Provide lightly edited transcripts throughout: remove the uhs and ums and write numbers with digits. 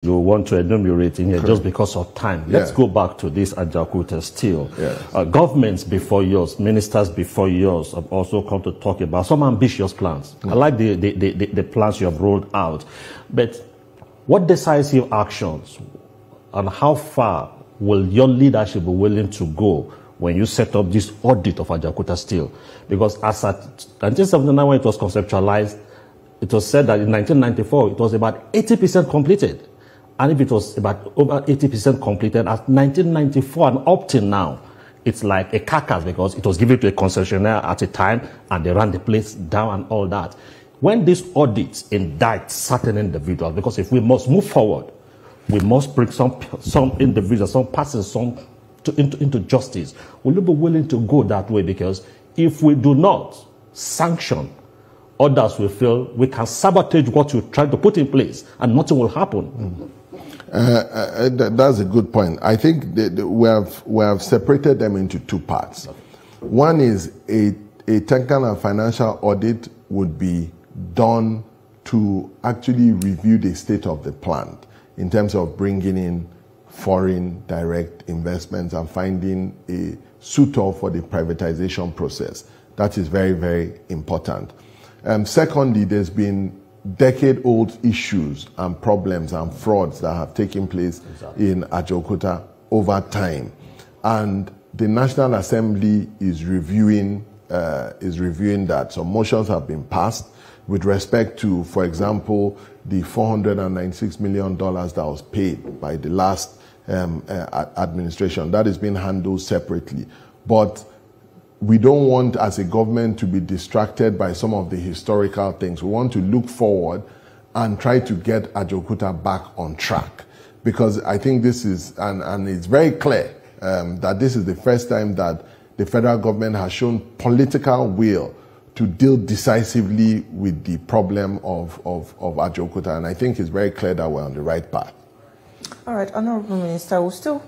you want to enumerate in here just because of time. Let's go back to this Ajaokuta steel. Governments before yours, ministers before yours have also come to talk about some ambitious plans. I like the plans you have rolled out. But what decisive actions and how far will your leadership be willing to go when you set up this audit of Ajaokuta steel? Because as at 1979, when it was conceptualized, it was said that in 1994, it was about 80% completed. And if it was about over 80% completed at 1994 and up till now, it's like a carcass because it was given to a concessionaire at a time and they ran the place down and all that. When these audits indict certain individuals, because if we must move forward, we must bring some individuals, some persons, into justice. Will you be willing to go that way? Because if we do not sanction, others will feel we can sabotage what you try to put in place and nothing will happen. That's a good point. I think we have separated them into two parts. One is a technical and financial audit would be done to actually review the state of the plant in terms of bringing in foreign direct investments and finding a suitor for the privatization process. That is very, very important. Secondly, there's been decade-old issues and problems and frauds that have taken place in Ajaokuta over time, and the National Assembly is reviewing that. Some motions have been passed with respect to, for example, the $496 million that was paid by the last administration. That is being handled separately, but we don't want, as a government, to be distracted by some of the historical things. We want to look forward and try to get Ajaokuta back on track. Because I think this is, and it's very clear that this is the first time that the federal government has shown political will to deal decisively with the problem of Ajaokuta. And I think it's very clear that we're on the right path. All right, Honorable Minister, we'll still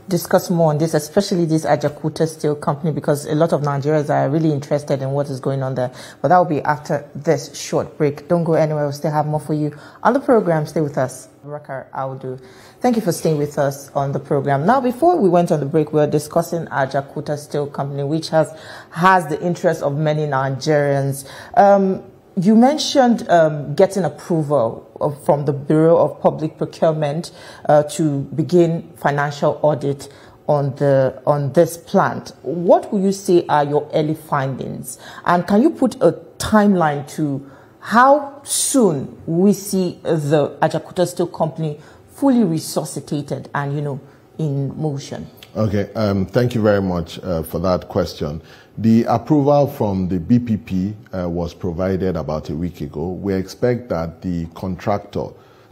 discuss more on this, especially this Ajaokuta Steel Company, because a lot of Nigerians are really interested in what is going on there. But that will be after this short break. Don't go anywhere. We'll still have more for you on the program. Stay with us. Audu, thank you for staying with us on the program. Now, before we went on the break, we were discussing Ajaokuta Steel Company, which has the interest of many Nigerians. You mentioned getting approval from the Bureau of Public Procurement to begin financial audit on this plant. What will you say are your early findings? And can you put a timeline to how soon we see the Ajaokuta Steel Company fully resuscitated and, in motion? Okay, thank you very much for that question. The approval from the BPP was provided about a week ago. We expect that the contractor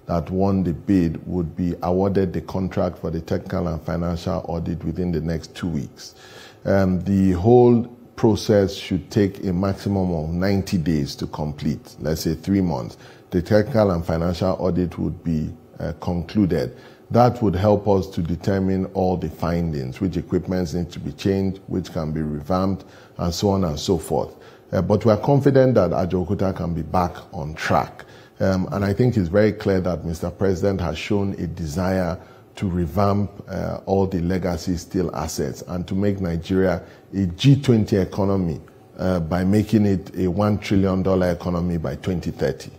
that won the bid would be awarded the contract for the technical and financial audit within the next 2 weeks. The whole process should take a maximum of 90 days to complete, let's say 3 months. The technical and financial audit would be concluded. That would help us to determine all the findings, which equipments need to be changed, which can be revamped, and so on and so forth. But we are confident that Ajaokuta can be back on track. And I think it's very clear that Mr. President has shown a desire to revamp all the legacy steel assets and to make Nigeria a G20 economy by making it a $1 trillion economy by 2030.